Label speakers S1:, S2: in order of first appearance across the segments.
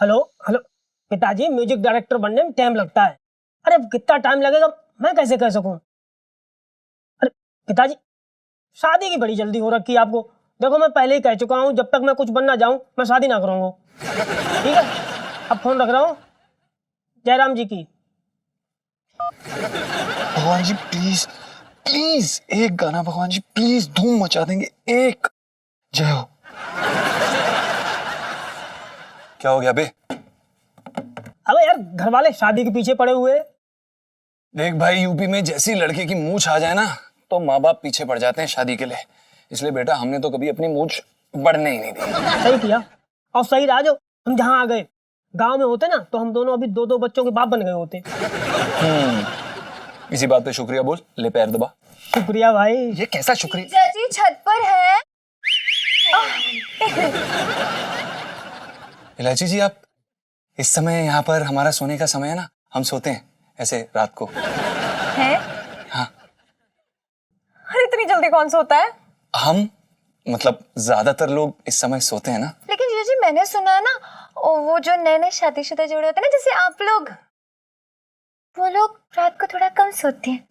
S1: Hello hello पिताजी, music director बनने में टाइम लगता है। अरे कितना टाइम लगेगा मैं कैसे कह सकूं। अरे पिताजी, शादी की बड़ी जल्दी हो रखी है आपको। देखो मैं पहले ही कह चुका हूं, जब तक मैं कुछ बनना जाऊं मैं शादी ना करूंगा। ठीक है, अब फोन रख रहा हूं। जयराम जी की।
S2: भगवान जी प्लीज प्लीज एक गाना, भगवान जी प्लीज, धूम मचा देंगे एक। जय हो। क्या हो गया बे?
S1: अबे यार, घर वाले शादी के पीछे पड़े हुए।
S2: देख भाई, यूपी में जैसी लड़के की मूंछ आ जाए ना तो माँ बाप पीछे पड़ जाते हैं शादी के लिए। इसलिए बेटा हमने तो कभी अपनी मूंछ बढ़ने ही नहीं दी।
S1: सही किया और सही रहा जो हम जहाँ आ गए। गांव में होते ना तो हम दोनों अभी दो दो बच्चों के बाप बन गए होते।
S2: इसी बात पे शुक्रिया बोल, ले पैर दबा।
S1: शुक्रिया भाई।
S2: ये कैसा शुक्रिया?
S3: जी छत पर है।
S2: इलायची जी, आप इस समय यहाँ पर, हमारा सोने का समय है ना, हम सोते हैं ऐसे रात को।
S3: है?
S2: हाँ।
S3: अरे इतनी जल्दी कौन सोता है?
S2: हम मतलब ज्यादातर लोग इस समय सोते हैं ना।
S3: लेकिन जीजा जी मैंने सुना है ना, वो जो नए नए शादीशुदा जोड़े होते हैं ना, जैसे आप लोग, वो लोग रात को थोड़ा कम सोते हैं,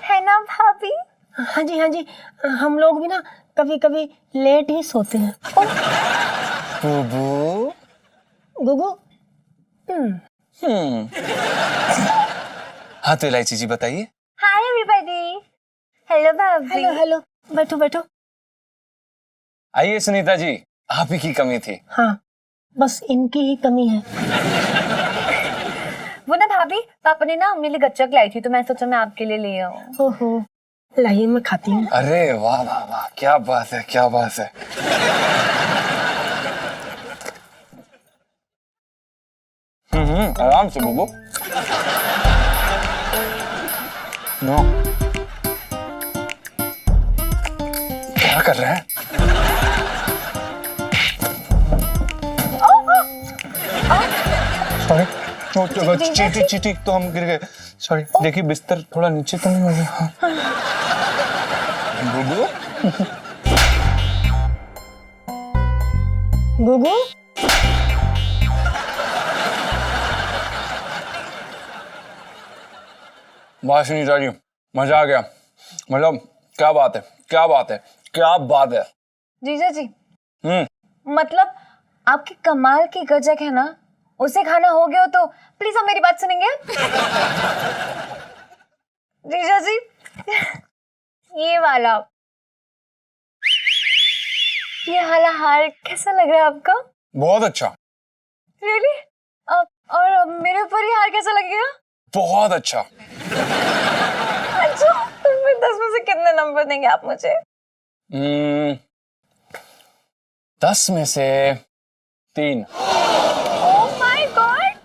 S3: है ना भाभी?
S1: हाँ जी हाँ जी, हम लोग भी ना कभी कभी लेट ही सोते हैं।
S2: बुबू।
S1: गुगु।
S2: हाँ तो इलायची जी बताइए।
S3: Hi everybody. हेलो भाभी।
S1: हेलो हेलो, बैठो बैठो।
S2: आइए सुनीता जी, आप ही की कमी थी।
S1: हाँ, बस इनकी ही कमी है।
S3: वो ना भाभी, पापा ने ना मेरे लिए गच्चक लाई थी तो मैं सोचा मैं आपके लिए ले आऊं।
S1: ओहो, लाइए मैं खाती हूँ।
S2: अरे वाह वाह वाह, क्या बात है, क्या बात है। आराम से बुबू। नो, क्या कर रहे हैं? सॉरी, चीटी चीटी तो हम गिर गए। सॉरी, देखिए बिस्तर थोड़ा नीचे तो नहीं हो गया। बुबू।
S1: गुगु।
S2: वाह सुनीता जी, मजा आ गया। मतलब क्या बात है, क्या बात है, क्या बात है।
S3: जीजा जी, मतलब आपकी कमाल की गजक है ना, उसे खाना हो गया हो तो प्लीज आप मेरी बात सुनेंगे? जीजा जी, ये वाला, ये वाला हार कैसा लग रहा है आपका?
S2: बहुत अच्छा।
S3: रियली? और मेरे ऊपर ये हार कैसा लगेगा?
S2: बहुत अच्छा।
S3: अच्छा, तो फिर 10 में से कितने नंबर देंगे आप मुझे?
S2: 10 में से 3।
S3: Oh my God,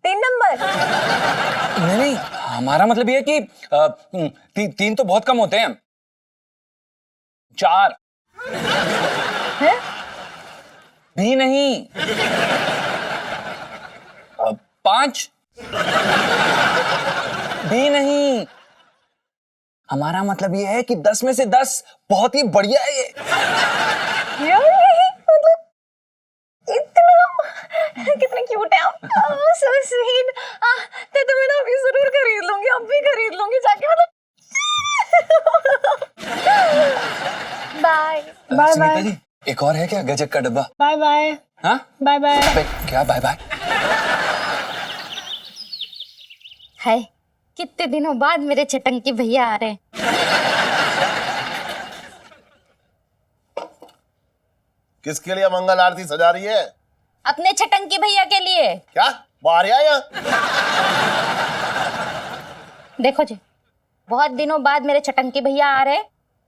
S3: 3 number?
S2: नहीं नहीं, हमारा मतलब ये है कि 3 तो बहुत कम होते हैं। 4
S3: है?
S2: भी नहीं। 5 भी नहीं। हमारा मतलब ये है कि 10 में से 10 बहुत ही बढ़िया है ये।
S3: मतलब इतना, कितने क्यूट है आप, सो स्वीट। तो मैं ना अभी जरूर खरीद लूंगी, अब भी खरीद लूंगी जाके, मतलब। Bye
S1: bye
S2: Sunita
S1: bye.
S2: जी, एक और है क्या गजक का डब्बा?
S1: Bye bye.
S2: हाँ
S1: बाय बाय।
S2: क्या बाय बाय?
S4: है, कितने दिनों बाद मेरे चटंकी भैया आ रहे हैं।
S5: किसके लिए मंगल आरती सजा रही है?
S4: अपने चटंकी भैया के लिए।
S5: क्या बाहर आया यहाँ?
S4: देखो जी, बहुत दिनों बाद मेरे चटंकी भैया आ रहे हैं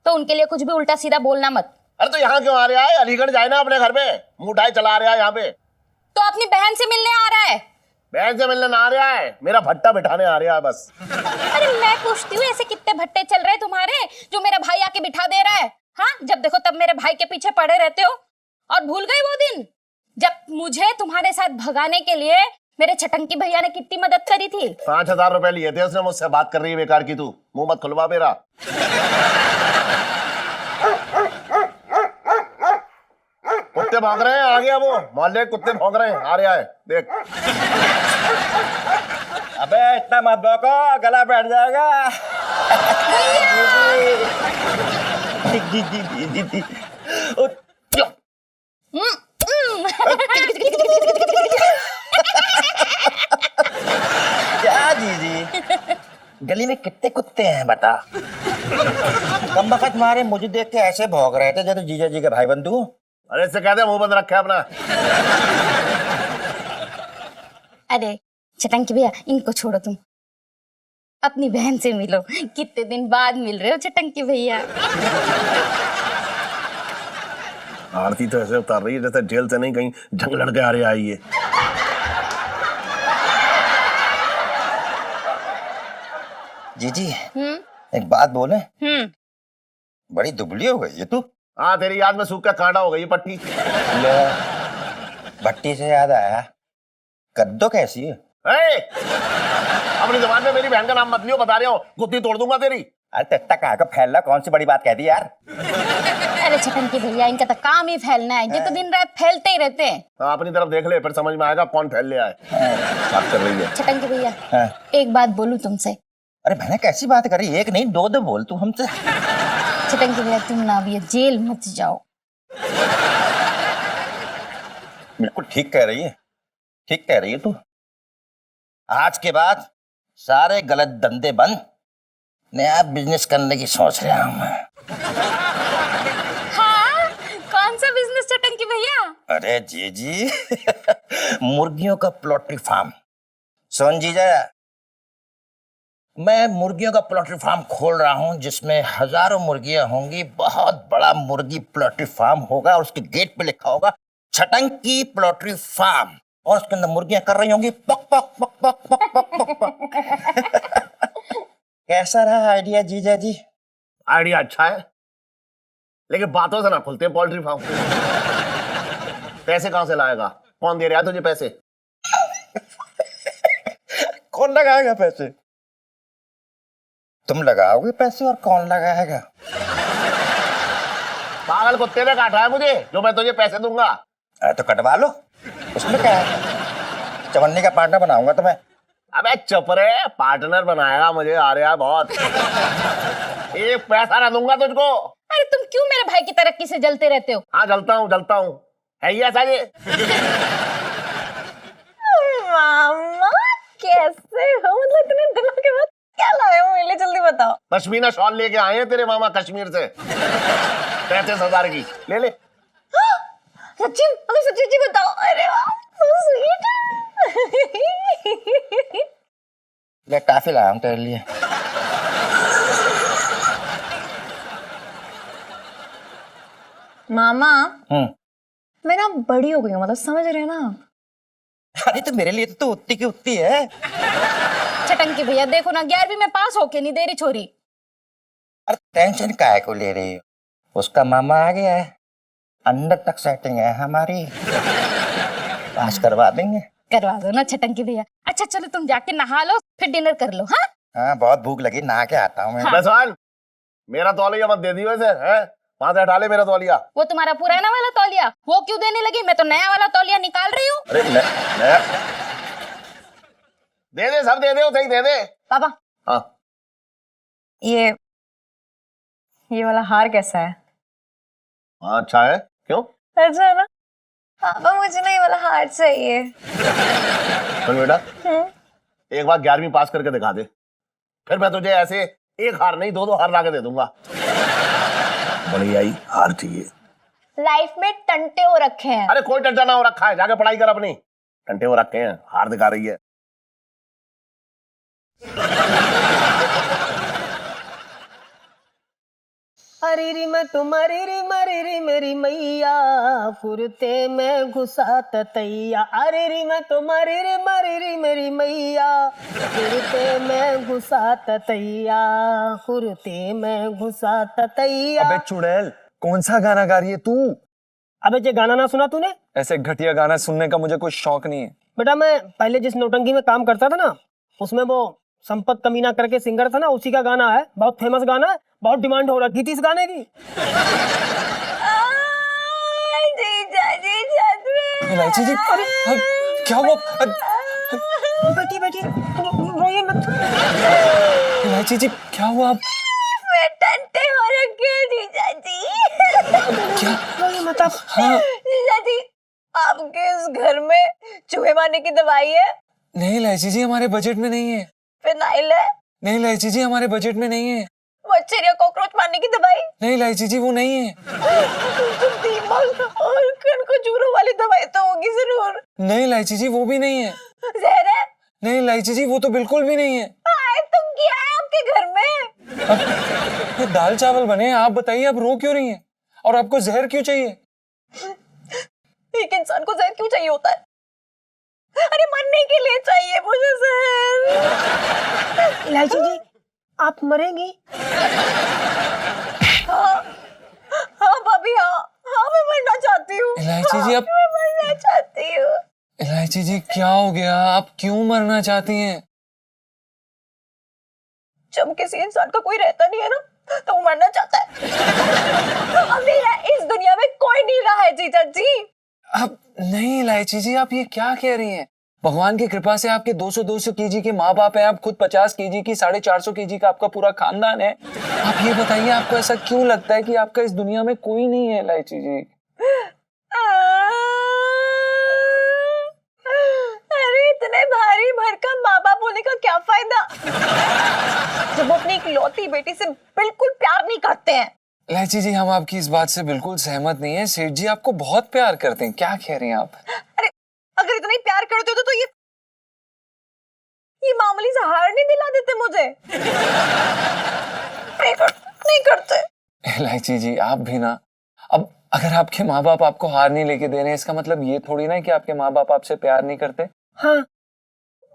S4: तो उनके लिए कुछ भी उल्टा सीधा बोलना मत।
S5: अरे तो यहाँ क्यों आ रहा है? अलीगढ़ जाए ना अपने घर पे, मुंह उठाए चला आ रहा है यहाँ पे।
S4: तो अपनी बहन से मिलने आ रहा है।
S5: बहन से मिलने ना आ रहा है, मेरा भट्टा बिठाने आ रहा है बस।
S4: अरे मैं पूछती हूँ, ऐसे कितने भट्टे चल रहे हैं तुम्हारे जो मेरा भाई आके बिठा दे रहा है? हाँ, जब देखो तब मेरे भाई के पीछे पड़े रहते हो। और भूल गए वो दिन जब मुझे तुम्हारे साथ भगाने के लिए मेरे चटंकी भैया ने कितनी मदद करी थी?
S5: 5,000 रुपए लिए थे उसने मुझसे। बात कर रही है बेकार की तू, मुंह मत खुलवा मेरा। कुत्ते भौंक रहे हैं, आ गया वो। मोहल्ले के कुत्ते भौंक रहे हैं, आ रहा है, देख।
S6: अबे इतना मत भौंको, गला बैठ जाएगा। जी। क्या जी गली में कितने कुत्ते हैं बता। कम वक्त मारे मुझे देख के ऐसे भौंक रहे थे जैसे जीजा जी के भाई बंधु।
S5: अरे इससे कहते मुंह बंद रखे अपना।
S4: अरे चटंकी भैया, इनको छोड़ो, तुम अपनी बहन से मिलो। कितने दिन बाद मिल रहे हो चटंकी भैया।
S5: आरती तो ऐसे उतार रही है जैसे जेल से नहीं कहीं जंग लड़के आ रहे आई है।
S6: जीजी एक बात बोले, बड़ी दुबली हो गई है तू।
S5: हाँ, तेरी याद में सूख का कांटा हो गई है पट्टी।
S6: ले, भट्टी से याद आया, कद्दू कैसी है?
S5: अपनी जबान में मेरी बहन का नाम मत लियो, बता रहा हूँ, गुत्ती तोड़ दूंगा तेरी।
S6: अरे तेता कहा का फैलना कौन सी बड़ी बात कह दी यार।
S4: अरे चटंकी भैया, इनका तो काम ही फैलना है, ये तो दिन रात फैलते ही रहते हैं।
S5: हाँ, अपनी तरफ देख ले, फिर समझ में आएगा कौन फैल ले आए। बात कर रही है।
S4: चटंकी भैया,
S6: हाँ।
S4: एक बात बोलूं तुमसे।
S6: अरे मैंने कैसी बात करी, एक नहीं दो बोल तू हमसे।
S4: चटंकी भैया, तुम ना अभी जेल मत जाओ।
S6: बिल्कुल ठीक कह रही है, ठीक कह रही है तू। आज के बाद सारे गलत धंधे बंद, नया बिजनेस करने की सोच रहा हूं मैं।
S4: हाँ, कौन सा बिजनेस चटंकी भैया?
S6: अरे जी मुर्गियों का पोल्ट्री फार्म। सुन जीजा, मैं मुर्गियों का पोल्ट्री फार्म खोल रहा हूं जिसमें हजारों मुर्गियां होंगी। बहुत बड़ा मुर्गी पोल्ट्री फार्म होगा और उसके गेट पे लिखा होगा चटंकी पोल्ट्री फार्म, और उसके अंदर मुर्गियां कर रही होंगी पक पक पक पक पक पक पक पक। कैसा रहा आइडिया जीजा जी?
S5: आइडिया अच्छा है, लेकिन बातों से ना खुलते हैं पोल्ट्री फार्म। पैसे कहां से लाएगा? कौन दे रहा है तुझे पैसे?
S6: कौन लगाएगा पैसे? तुम लगाओगे पैसे और कौन लगाएगा?
S5: पागल कुत्ते ने काटा है मुझे, जो मैं तुझे पैसे दूंगा।
S6: अरे तो कटवा लो, उसमें क्या है? चवन्नी का पार्टनर बनाऊंगा तुम्हें।
S5: अबे चुप रे, पार्टनर बनाएगा मुझे, आ रहा है बहुत। एक पैसा ना दूंगा तुझको।
S4: अरे तुम क्यों मेरे भाई की तरक्की से जलते रहते हो?
S5: हाँ, जलता हूँ है ही ऐसा ये।
S3: मामा कैसे हो? मतलब इतने दिनों के बाद क्या लाए हो मेरे लिए, जल्दी बताओ।
S5: पश्मीना शॉल लेके आए हैं तेरे मामा कश्मीर से, 35,000 की। ले ले।
S3: सच्ची, मतलब सच्ची सच्ची बताओ। अरे वाह, so sweet।
S6: ले काफी लाया हूं तेरे लिए।
S3: मामा मैं ना बड़ी हो गई हूँ, मतलब समझ रहे हो ना?
S6: अरे तो मेरे लिए तो उतनी की उतनी है।
S4: चटंकी भैया देखो ना, 11वीं में पास होके नहीं दे रही छोरी।
S6: अरे टेंशन काहे को ले रही हो? उसका मामा आ गया है, अंदर तक सेटिंग है हमारी, पास करवा देंगे।
S4: करवा दो ना चटंकी भैया। अच्छा चलो तुम जाके नहा लो, फिर डिनर कर लो। हाँ
S6: हाँ, बहुत भूख लगी, नहा के आता हूँ मैं।
S4: हाँ।
S5: बसवान, मेरा तौलिया मत दे दियो इसे, हैं? वहां से हटा ले मेरा तौलिया।
S4: वो तुम्हारा पुराना वाला तौलिया, वो क्यों देने लगी? मैं तो नया वाला तौलिया निकाल रही हूँ।
S5: अरे दे दे, सब दे दे, सही दे दे।
S3: पापा
S5: हाँ,
S3: ये वाला हार कैसा है?
S5: हाँ अच्छा है। क्यों?
S3: अच्छा है ना? पापा मुझे ना ये वाला हार चाहिए।
S5: सुन बेटा, एक बार 11वीं पास करके दिखा दे, फिर मैं तुझे ऐसे एक हार नहीं 2-2 हार ला के दे दूंगा। बढ़िया ही हार चाहिए।
S3: लाइफ में टंटे हो रखे हैं।
S5: अरे कोई टंटा ना हो रखा है, जाके पढ़ाई कर अपनी। टंटे हो रखे हैं, हार दिखा रही है।
S1: अरे री मैं तुम्हारी री मरी री मेरी मैया, कुर्ते में घुसा तैया। अरे री मैं तुम्हारी री मरी री मेरी मैया, कुर्ते में घुसा तैया, कुर्ते में घुसा तैया।
S2: अबे चुड़ैल, कौन सा गाना गा रही है तू?
S1: अबे ये गाना ना सुना तूने?
S2: ऐसे घटिया गाना सुनने का मुझे कोई शौक नहीं है।
S1: बेटा मैं पहले जिस नौटंकी में काम करता था ना, उसमें वो संपत कमीना करके सिंगर था ना, उसी का गाना है। बहुत फेमस गाना है, बहुत डिमांड हो रखी थी इस गाने की।
S3: जीजा जी
S2: इलायची जी क्या हुआ?
S1: बैठिए बैठिए, रोइए मत।
S2: इलायची जी क्या हुआ? आप
S3: मैं टंटे हो रखे हैं जीजा जी।
S2: क्या?
S1: रोइए मत आप।
S2: हाँ
S3: जीजा जी, आपके इस घर में चूहे मारने की दवाई है?
S2: नहीं इलायची जी, हमारे बजट में नहीं है।
S3: फिनाइल है?
S2: नहीं इलायची जी, हमारे बजट में नहीं है।
S3: मच्छर या कॉकरोच मारने की दवाई?
S2: नहीं इलायची जी, वो नहीं है।
S3: दिमाग और कनखजूरों वाली दवाई तो होगी जरूर।
S2: नहीं इलायची जी, वो भी नहीं है।
S3: जहर है?
S2: नहीं इलायची जी, वो तो बिल्कुल भी नहीं है।
S3: आए तो क्या है आपके घर में?
S2: ये दाल चावल बने हैं, आप बताइए आप रो क्यों रही हैं? और आपको जहर क्यों चाहिए?
S3: एक इंसान को जहर क्यों चाहिए होता है? अरे मरने के लिए चाहिए मुझे जहर।
S1: इलायची जी, आप मरेंगी?
S3: हाँ भाभी, हाँ मैं मरना चाहती हूँ।
S2: इलायची जी, आप
S3: मैं मरना चाहती हूँ।
S2: इलायची जी क्या हो गया? आप क्यों मरना चाहती हैं?
S3: जब किसी इंसान का कोई रहता नहीं है ना, तो वो मरना चाहता है। अभी इस दुनिया में कोई नहीं रहा है जीजा जी।
S2: आप नहीं इलायची जी, आप ये क्या कह रही हैं? भगवान की कृपा से आपके 200 केजी के माँ बाप हैं, आप खुद 50 केजी की, 450 केजी का आपका पूरा खानदान है। आप ये बताइए आपको ऐसा क्यों लगता है कि आपका इस दुनिया में कोई नहीं है इलायची जी?
S3: अरे इतने भारी भरकम माँ बाप होने का क्या फायदा जब वो अपनी इकलौती बेटी से बिल्कुल प्यार नहीं करते हैं।
S2: इलायची जी, हम आपकी इस बात से बिल्कुल सहमत नहीं है। सेठ जी आपको बहुत प्यार करते हैं। क्या कह रही हैं आप?
S3: अरे अगर इतना ही प्यार करते हो तो ये मामूली सा हार नहीं दिला देते मुझे? नहीं करते।
S2: इलायची जी आप भी ना, अब अगर आपके माँ बाप आपको हार नहीं लेके दे रहे हैं, इसका मतलब ये थोड़ी ना कि आपके माँ बाप आपसे प्यार नहीं करते।
S1: हाँ,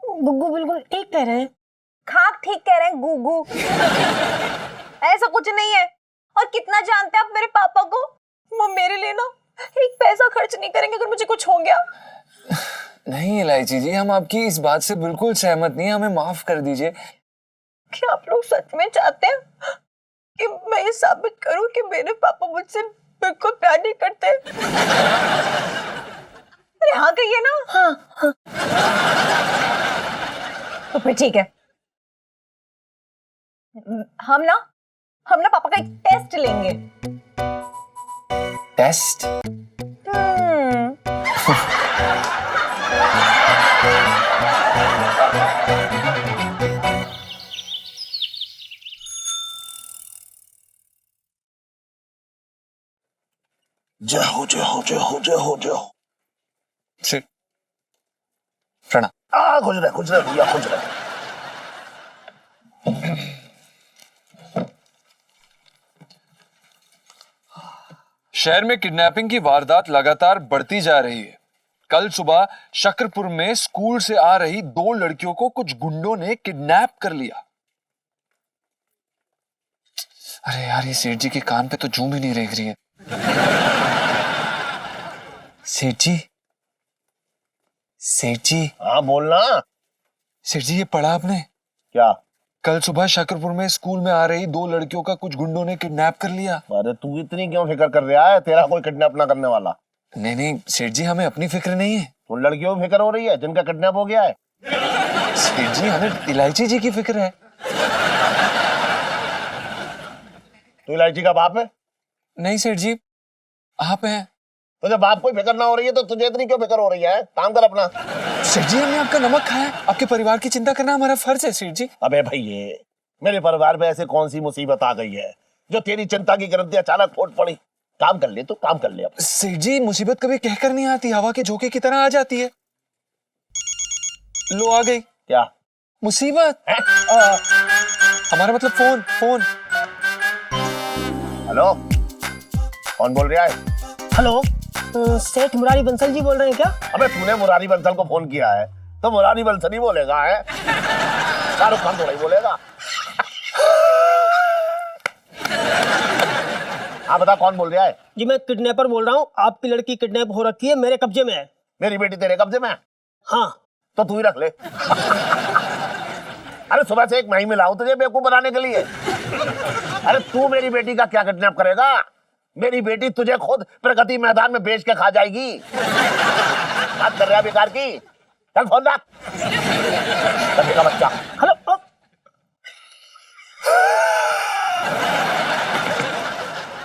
S1: गुग्गू बिल्कुल ठीक कह रहे हैं।
S3: खाक ठीक कह रहे हैं गुगू। ऐसा कुछ नहीं है। और कितना जानते हैं आप मेरे पापा को? वो मेरे लिए ना एक पैसा खर्च नहीं करेंगे अगर मुझे कुछ हो गया।
S2: नहीं इलायची जी, हम आपकी इस बात से बिल्कुल सहमत नहीं है, हमें माफ कर दीजिए।
S3: क्या आप लोग सच में चाहते हैं कि मैं ये साबित करूं कि मेरे पापा मुझसे बिल्कुल प्यार नहीं करते? अरे हाँ कहिए ना।
S1: हाँ।
S3: तो फिर ठीक है, हम ना पापा का एक टेस्ट लेंगे।
S2: टेस्ट?
S5: जय हो जय हो जय हो जय हो जय हो।
S2: प्रणाम।
S5: खुश रहे भैया, खुश रहे।
S2: शहर में किडनैपिंग की वारदात लगातार बढ़ती जा रही है। कल सुबह शकरपुर में स्कूल से आ रही 2 लड़कियों को कुछ गुंडों ने किडनैप कर लिया। अरे यार, ये सेठ जी के कान पे तो जूं भी नहीं रेंग रही है। सेठ जी, सेठ जी।
S5: हाँ बोलना।
S2: सेठ जी, ये पढ़ा आपने?
S5: क्या?
S2: कल सुबह शकरपुर में स्कूल में आ रही 2 लड़कियों का कुछ गुंडों ने किडनैप कर लिया।
S5: अरे तू इतनी क्यों फिक्र कर रहा है? तेरा कोई किडनैप ना करने वाला।
S2: नहीं नहीं सेठ जी, हमें अपनी फिक्र नहीं है।
S5: तो लड़कियों की फिक्र हो रही है जिनका किडनैप हो गया है।
S2: सेठ जी, हमें इलायची जी की फिक्र है।
S5: तू इलायची का बाप है?
S2: नहीं सेठ जी, आप हैं।
S5: तुझे बाप कोई फिक्र ना हो रही है तो तुझे इतनी क्यों फिक्र हो रही है? काम कर अपना।
S2: सेठ जी, हमने आपका नमक खाया, आपके परिवार की चिंता करना हमारा फर्ज है सेठ जी।
S5: अबे भैया, मेरे परिवार में ऐसे कौन सी मुसीबत आ गई है जो तेरी चिंता की ग्रंथि अचानक फूट पड़ी? काम कर ले, तू काम कर ले अब।
S2: सेठ जी, मुसीबत कभी कहकर नहीं आती, हवा के झोंके की तरह आ जाती है। लो आ गई।
S5: क्या
S2: मुसीबत? हमारा मतलब फोन। फोन।
S5: हेलो, कौन बोल रहा है?
S1: हेलो, सेठ मुरारी बंसल जी बोल रहे हैं क्या?
S5: अबे तूने मुरारी बंसल को फोन किया है तो मुरारी बंसल ही बोलेगा है? शाहरुख खान तो नहीं बोलेगा। हाँ बता, कौन बोल रहा है?
S1: जी मैं किडनैपर बोल रहा हूँ। आपकी लड़की किडनैप हो रखी है, मेरे कब्जे में है।
S5: मेरी बेटी तेरे कब्जे में है?
S1: हाँ।
S5: तो तू ही रख ले। अरे सुबह से एक मैं ही मिला हूं तुझे बेवकूफ बनाने के लिए। अरे तू मेरी बेटी का क्या किडनैप करेगा? मेरी बेटी तुझे खुद प्रगति मैदान में बेच के खा जाएगी। बात कर रहा है बेकार की। चल फोन रख। बच्चे का बच्चा।
S1: हेलो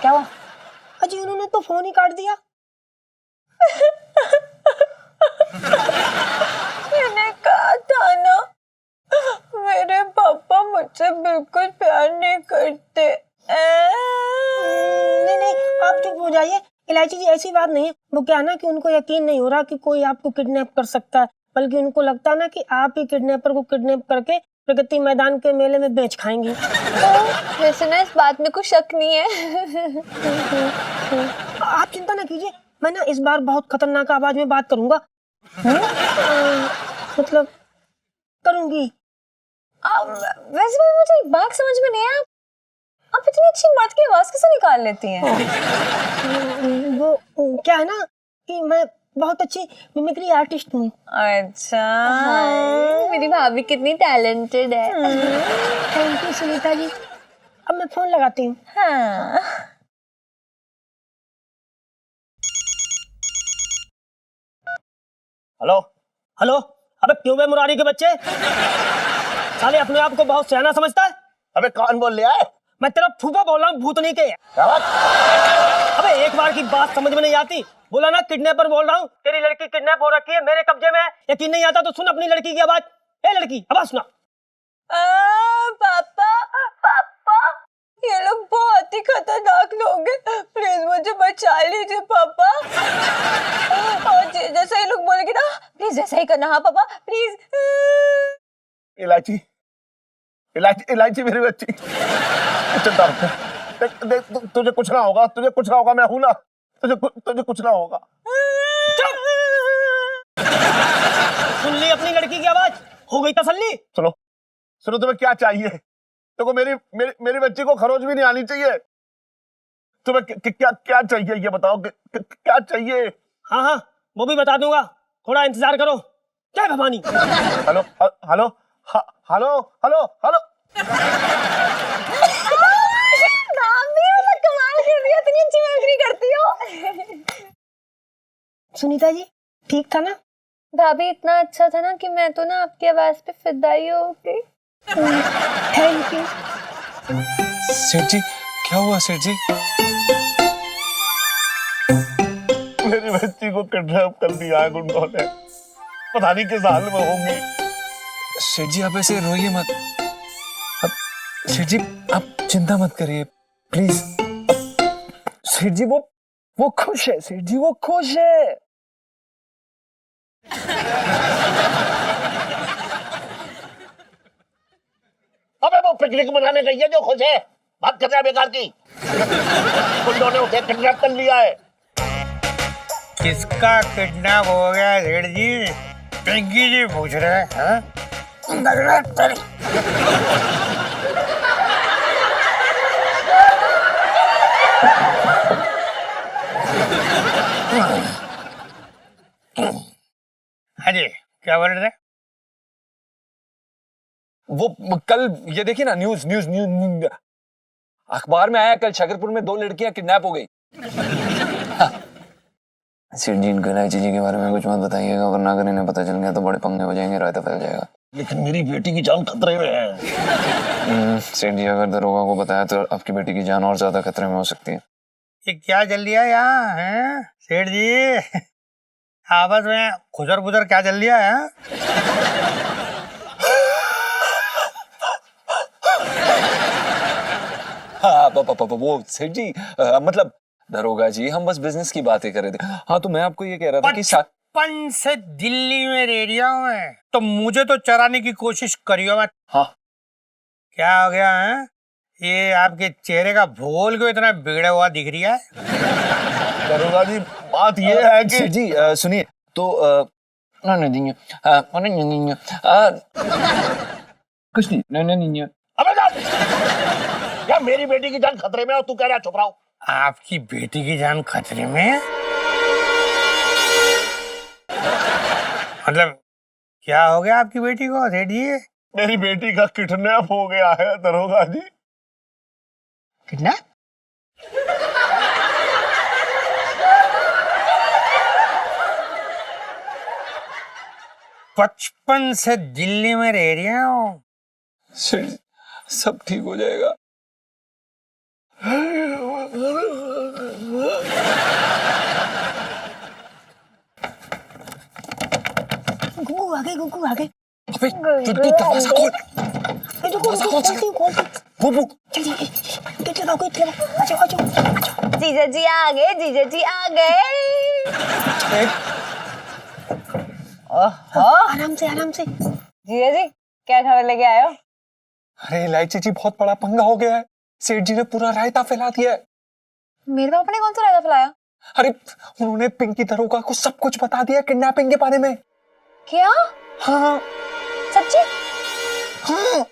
S3: क्या हुआ?
S1: अजी उन्होंने तो फोन ही काट दिया।
S3: मैंने कहा था ना, मेरे पापा मुझसे बिल्कुल प्यार नहीं करते।
S1: नहीं नहीं, आप चुप हो जाइए। इलायची जी ऐसी बात नहीं है। वो क्या है ना कि उनको यकीन नहीं हो रहा कि कोई आपको किडनैप कर सकता है, बल्कि उनको लगता है ना कि आप ही किडनैपर को किडनैप करके प्रगति मैदान के मेले में बेच खाएंगी।
S3: वैसे ना इस बात में कुछ शक नहीं है।
S1: आप चिंता ना कीजिए, मैं ना इस बार बहुत खतरनाक आवाज में बात करूंगा। मतलब करूंगी।
S3: वैसे भी मुझे एक बात समझ में नहीं आया, आप इतनी अच्छी मर्द की आवाज कैसे निकाल लेती हैं?
S1: वो क्या है ना कि मैं बहुत अच्छी मिमिक्री आर्टिस्ट हूँ।
S3: अच्छा, मेरी भाभी कितनी टैलेंटेड है।
S1: Thank you Sunita ji. अब मैं फोन लगाती हूँ।
S3: हाँ।
S5: हेलो।
S1: हेलो, अबे क्यों बे मुरारी के बच्चे, साले अपने आप को बहुत सियाना समझता है।
S5: अबे कौन बोल रहा है?
S1: मैं तेरा फूफा बोल रहा हूँ, भूतनी के।
S5: क्या बात?
S1: अबे एक बार की बात समझ में नहीं आती। बोला ना किडनैपर बोल रहा हूँ, तेरी लड़की किडनैप हो रखी है, मेरे कब्जे में है। यकीन नहीं आता तो सुन अपनी लड़की की आवाज। ए लड़की, आवाज सुना।
S3: पापा पापा, ये लोग बहुत ही खतरनाक लोग हैं, प्लीज मुझे बचा लीजिए पापा। और जैसा ये लोग बोलेंगे ना, प्लीज ऐसा ही करना। हाँ पापा प्लीज।
S5: इलायची, इलायची, इलायची मेरी बच्ची। चिंता मत कर। देख तुझे कुछ ना होगा, तुझे कुछ ना होगा, मैं हूं ना। तुझे कुछ ना होगा।
S1: सुन ली अपनी लड़की की आवाज, हो गई तसल्ली।
S5: सुनो सुनो, तुम्हें क्या चाहिए? देखो मेरी मेरी मेरी बच्ची को खरोच भी नहीं आनी चाहिए। तुम्हें क्या क्या चाहिए ये बताओ, क्या चाहिए?
S1: हाँ हाँ, वो भी बता दूंगा, थोड़ा इंतजार करो। क्या Bhavani?
S5: Hello hello hello hello hello.
S3: कमाल कर दिया, इतनी अच्छी मिमिक्री करती हो।
S1: सुनीता जी ठीक था ना?
S3: भाभी इतना अच्छा था ना कि मैं तो ना आपकी आवाज पे फिदा ही हो गई।
S1: Thank you.
S2: सेठ जी क्या हुआ सेठ जी?
S5: मेरी बच्ची को किडनैप कर दिया है गुंडों ने। पता नहीं किस हाल में होंगी।
S2: सेठ जी आप ऐसे रोइए मत। अब सेठ जी आप चिंता मत करिए प्लीज। सेठ जी वो खुश है, सेठ जी वो खुश है।
S5: अबे वो पिकनिक मनाने गई है जो खुश है। बात कर रहा है बेकार की। गुंडों ने उसे किडनैप कर लिया है।
S7: किसका किडनैप हो गया सेठ जी? पिंकी जी पूछ रहे हैं। हाँ? अरे क्या बोल रहे थे?
S2: वो कल ये देखिए ना न्यूज न्यूज न्यूज अखबार में आया, कल शकरपुर में 2 लड़कियां किडनैप हो गई। सेठ जी इनको इलायची जी के बारे में कुछ मत बताइएगा, वरना अगर इन्हें पता चल गया तो बड़े पंगे हो जाएंगे, रायता फैल जाएगा।
S5: लेकिन मेरी बेटी की जान खतरे में है।
S2: सेठ जी अगर दरोगा को बताया तो आपकी बेटी की जान और ज्यादा खतरे में हो सकती है।
S7: ये क्या चल रहा है यहाँ है सेठ जी? आपस में खुजर बुजर क्या चल रहा है?
S2: हाँ वो सेठ जी मतलब दरोगा जी हम बस बिजनेस की बातें कर रहे थे। हाँ तो मैं आपको ये कह रहा था कि
S7: 55 से दिल्ली में रह रहा हूँ मैं, तो मुझे तो चराने की कोशिश करियो मत।
S2: हाँ
S7: क्या हो गया है? ये आपके चेहरे का भूगोल क्यों इतना बिगड़ा हुआ दिख रहा है?
S5: दरोगा जी बात ये है कि
S2: सेठ जी सुनिए तो कुछ नहीं।
S5: अबे जा! क्या मेरी बेटी की जान खतरे में है और तू कह रहा है चुप रहो?
S7: आपकी बेटी की जान खतरे में है? मतलब क्या हो गया आपकी बेटी को सेठ जी?
S5: मेरी बेटी का किडनैप हो गया है दरोगा जी।
S7: किडनैप? बचपन से दिल्ली में रह रही हूँ।
S2: सेठ जी, सब ठीक हो जाएगा।
S1: गुगू आ गई, गुगू आ गई।
S2: अबे तू दरवाजा खोल। दरवाजा खोल साले। वो
S1: जल्दी गेट लगाओ, गेट लगाओ। आ जाओ, आ जाओ।
S3: जीजा जी आ गए, जीजा जी आ गए।
S1: आराम से, आराम से।
S3: जीजा जी क्या खबर लेके आए हो?
S2: अरे इलायची जी, बहुत बड़ा पंगा हो गया है। सेठ जी ने पूरा रायता फैला दिया है।
S3: मेरे पापा ने कौन सा रायता फैलाया?
S2: अरे उन्होंने पिंकी दरोगा को सब कुछ बता दिया किडनैपिंग के बारे में।
S3: क्या?
S2: हाँ
S3: सच्ची?
S2: हाँ